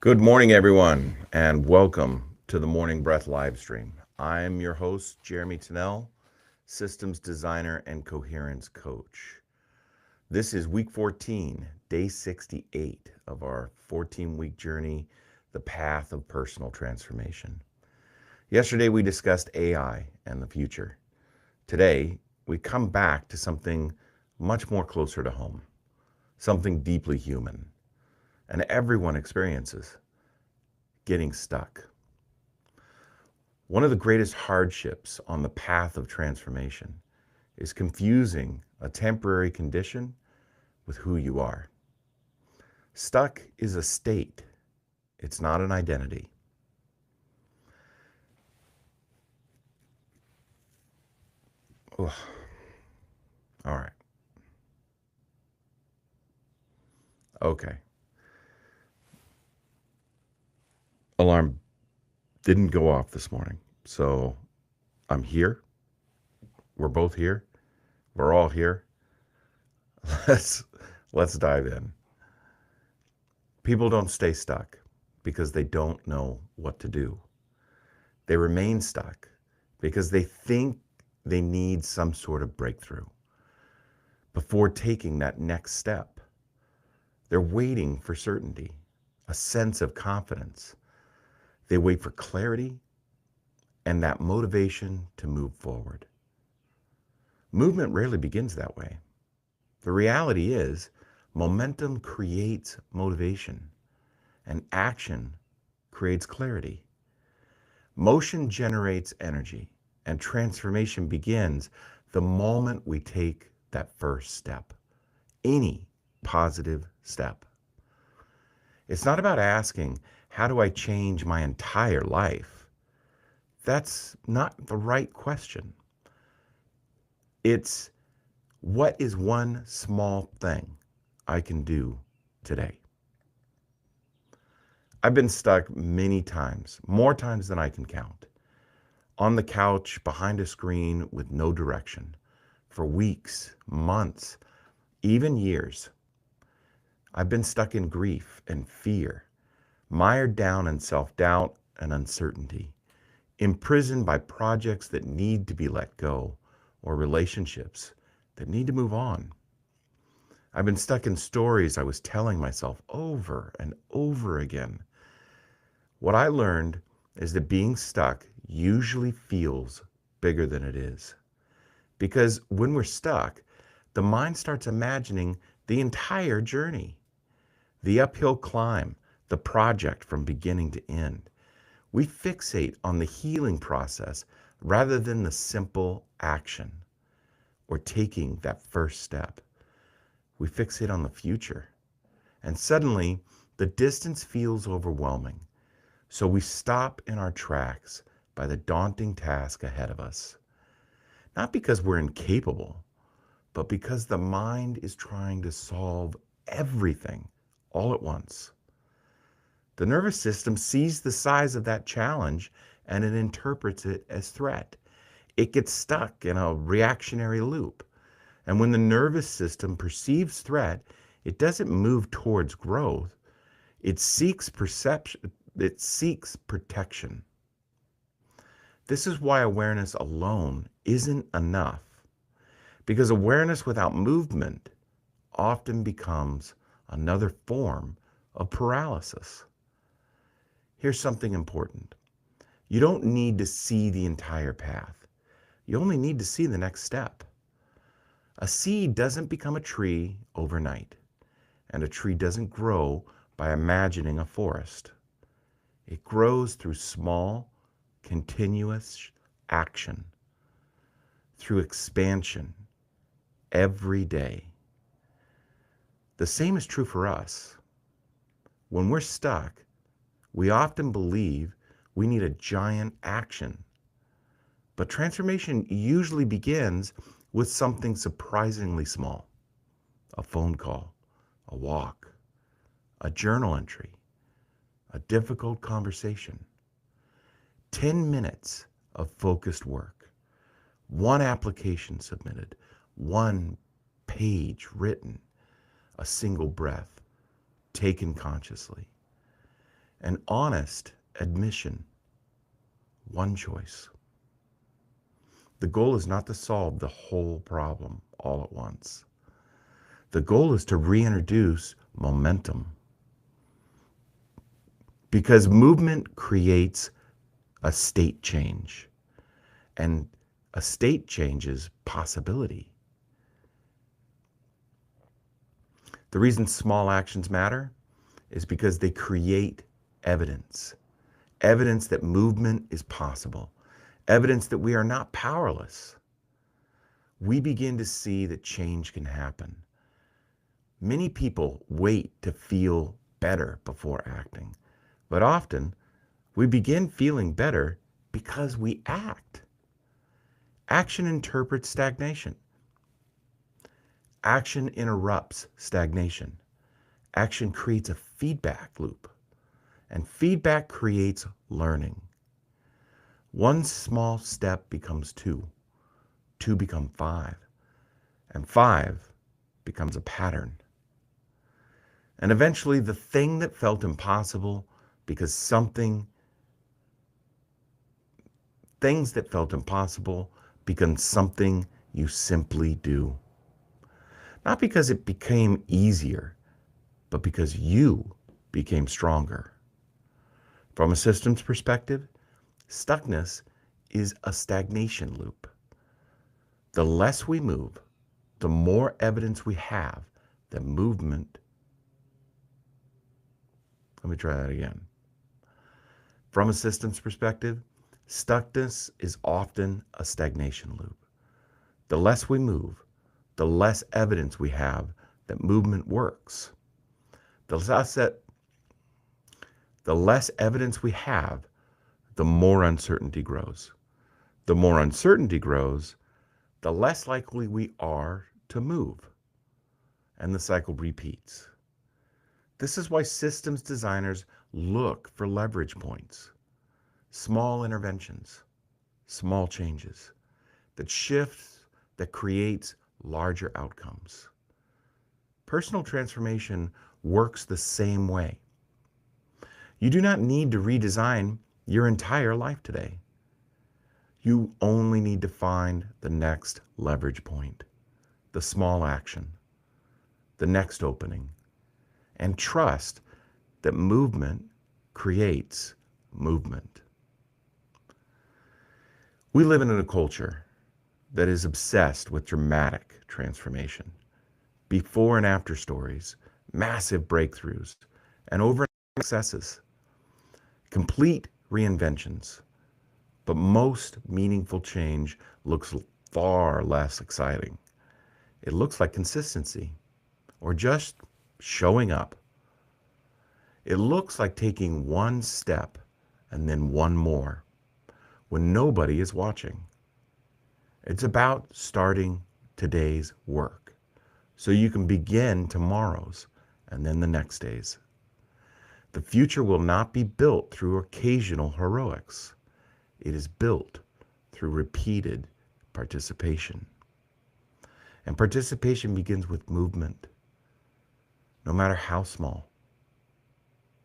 Good morning, everyone, and welcome to the Morning Breath live stream. I'm your host, Jeremy Tennell, systems designer and coherence coach. This is week 14, day 68 of our 14-week journey, The Path of Personal Transformation. Yesterday, we discussed AI and the future. Today, we come back to something much more closer to home, something deeply human, and everyone experiences: getting stuck. One of the greatest hardships on the path of transformation is confusing a temporary condition with who you are. Stuck is a state, it's not an identity. Ugh. All right. Okay. Alarm didn't go off this morning, so I'm here. We're both here. We're all here. Let's dive in. People don't stay stuck because they don't know what to do. They remain stuck because they think they need some sort of breakthrough before taking that next step. They're waiting for certainty, a sense of confidence. They wait for clarity and that motivation to move forward. Movement rarely begins that way. The reality is, momentum creates motivation, and action creates clarity. Motion generates energy, and transformation begins the moment we take that first step, any positive step. It's not about asking, how do I change my entire life? That's not the right question. It's, what is one small thing I can do today? I've been stuck many times, more times than I can count, on the couch behind a screen with no direction, for weeks, months, even years. I've been stuck in grief and fear, mired down in self-doubt and uncertainty, imprisoned by projects that need to be let go or relationships that need to move on. I've been stuck in stories I was telling myself over and over again. What I learned is that being stuck usually feels bigger than it is. Because when we're stuck, the mind starts imagining the entire journey, the uphill climb, the project from beginning to end. We fixate on the healing process rather than the simple action or taking that first step. We fixate on the future, and suddenly the distance feels overwhelming. So we stop in our tracks by the daunting task ahead of us. Not because we're incapable, but because the mind is trying to solve everything all at once. The nervous system sees the size of that challenge and it interprets it as threat. It gets stuck in a reactionary loop. And when the nervous system perceives threat, it doesn't move towards growth. It seeks protection. This is why awareness alone isn't enough, because awareness without movement often becomes another form of paralysis. Here's something important. You don't need to see the entire path. You only need to see the next step. A seed doesn't become a tree overnight, and a tree doesn't grow by imagining a forest. It grows through small, continuous action, through expansion every day. The same is true for us. When we're stuck, we often believe we need a giant action. But transformation usually begins with something surprisingly small: a phone call, a walk, a journal entry, a difficult conversation, 10 minutes of focused work, one application submitted, one page written, a single breath taken consciously. an honest admission, one choice. The goal is not to solve the whole problem all at once. The goal is to reintroduce momentum, because movement creates a state change, and a state change is possibility. The reason small actions matter is because they create evidence. Evidence that movement is possible. Evidence that we are not powerless. We begin to see that change can happen. Many people wait to feel better before acting, but often we begin feeling better because we act. Action interprets stagnation. Action interrupts stagnation. Action creates a feedback loop, and feedback creates learning. One small step becomes two, two become five, and five becomes a pattern. And eventually the thing that felt impossible because things that felt impossible become something you simply do. Not because it became easier, but because you became stronger. From a systems perspective, stuckness is a stagnation loop. The less we move, the more evidence we have that movement. Let me try that again. From a systems perspective, stuckness is often a stagnation loop. The less we move, the less evidence we have that movement works. The less evidence we have, the more uncertainty grows. The more uncertainty grows, the less likely we are to move. And the cycle repeats. This is why systems designers look for leverage points, small interventions, small changes that creates larger outcomes. Personal transformation works the same way. You do not need to redesign your entire life today. You only need to find the next leverage point, the small action, the next opening, and trust that movement creates movement. We live in a culture that is obsessed with dramatic transformation, before and after stories, massive breakthroughs, and overnight successes, complete reinventions. But most meaningful change looks far less exciting. It looks like consistency, or just showing up. It looks like taking one step and then one more when nobody is watching. It's about starting today's work so you can begin tomorrow's and then the next day's. The future will not be built through occasional heroics. It is built through repeated participation. And participation begins with movement, no matter how small.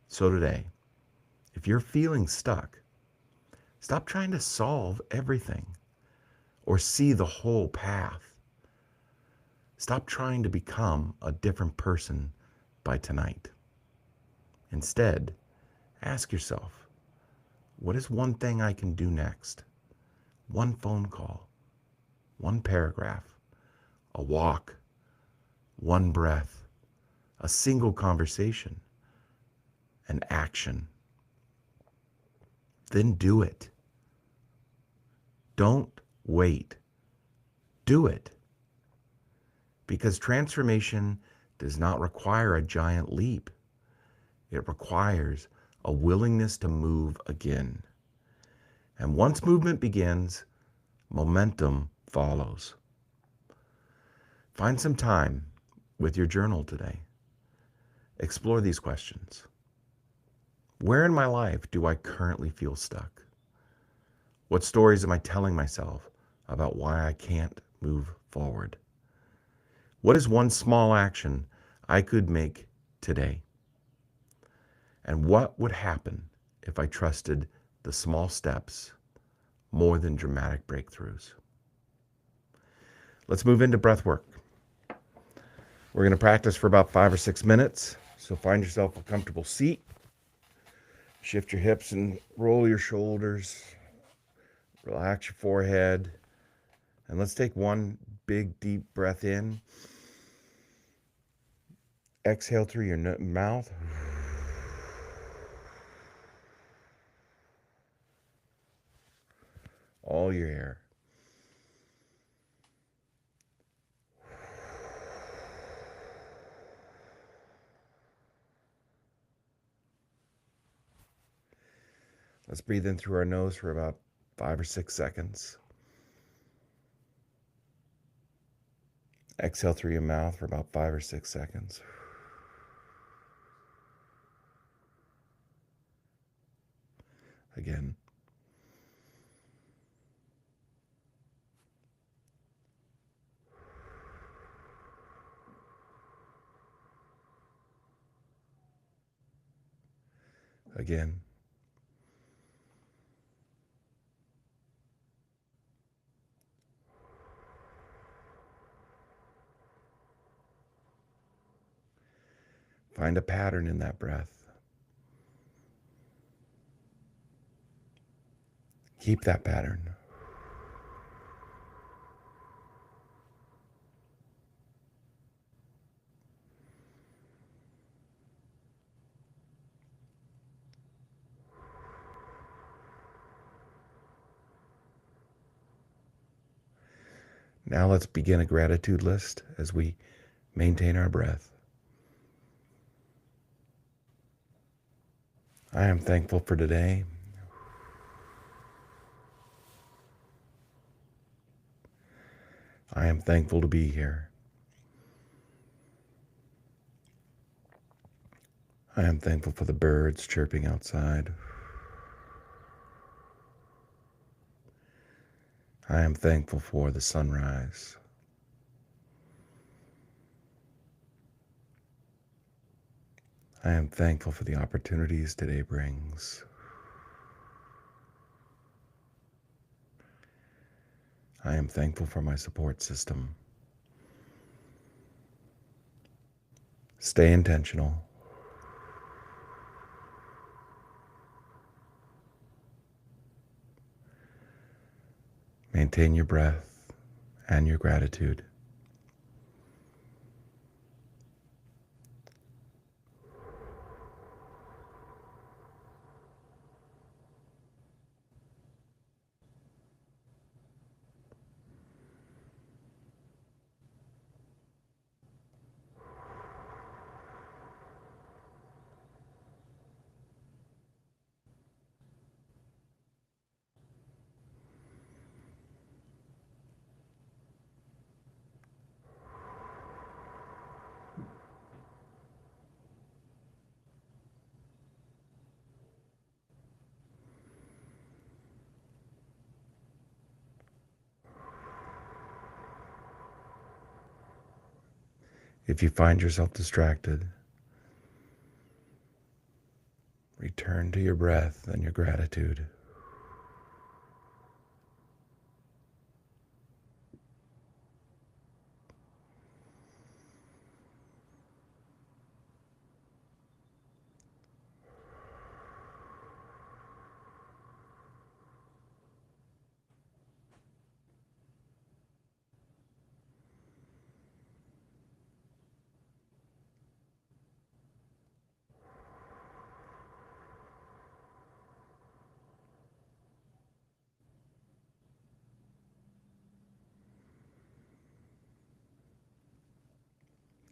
So today, if you're feeling stuck, stop trying to solve everything or see the whole path. Stop trying to become a different person by tonight. Instead, ask yourself, what is one thing I can do next? One phone call, one paragraph, a walk, one breath, a single conversation, an action. Then do it. Don't wait. Do it. Because transformation does not require a giant leap. It requires a willingness to move again. And once movement begins, momentum follows. Find some time with your journal today. Explore these questions. Where in my life do I currently feel stuck? What stories am I telling myself about why I can't move forward? What is one small action I could make today? And what would happen if I trusted the small steps more than dramatic breakthroughs? Let's move into breath work. We're going to practice for about 5 or 6 minutes. So find yourself a comfortable seat. Shift your hips and roll your shoulders. Relax your forehead. And let's take one big deep breath in. Exhale through your mouth. All your air. Let's breathe in through our nose for about 5 or 6 seconds. Exhale through your mouth for about 5 or 6 seconds. Again. Again. Find a pattern in that breath. Keep that pattern. Now let's begin a gratitude list as we maintain our breath. I am thankful for today. I am thankful to be here. I am thankful for the birds chirping outside. I am thankful for the sunrise. I am thankful for the opportunities today brings. I am thankful for my support system. Stay intentional. Maintain your breath and your gratitude. If you find yourself distracted, return to your breath and your gratitude.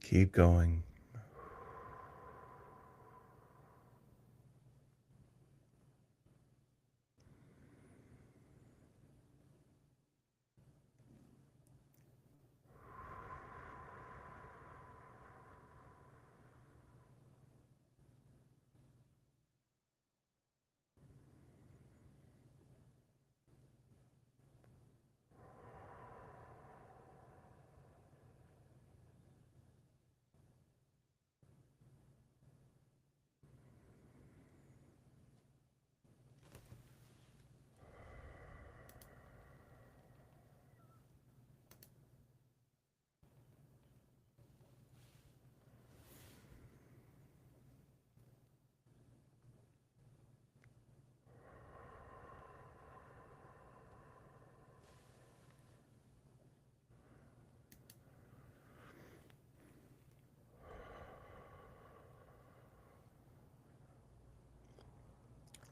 Keep going.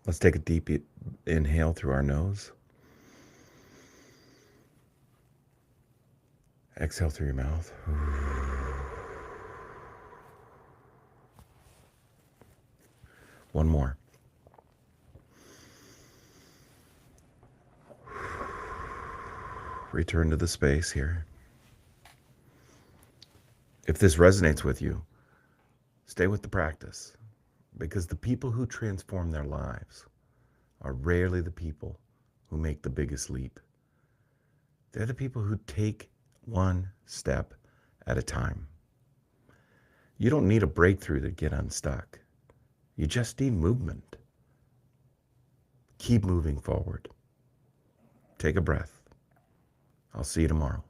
Let's take a deep inhale through our nose. Exhale through your mouth. One more. Return to the space here. If this resonates with you, stay with the practice, because the people who transform their lives are rarely the people who make the biggest leap. They're the people who take one step at a time. You don't need a breakthrough to get unstuck. You just need movement. Keep moving forward. Take a breath. I'll see you tomorrow.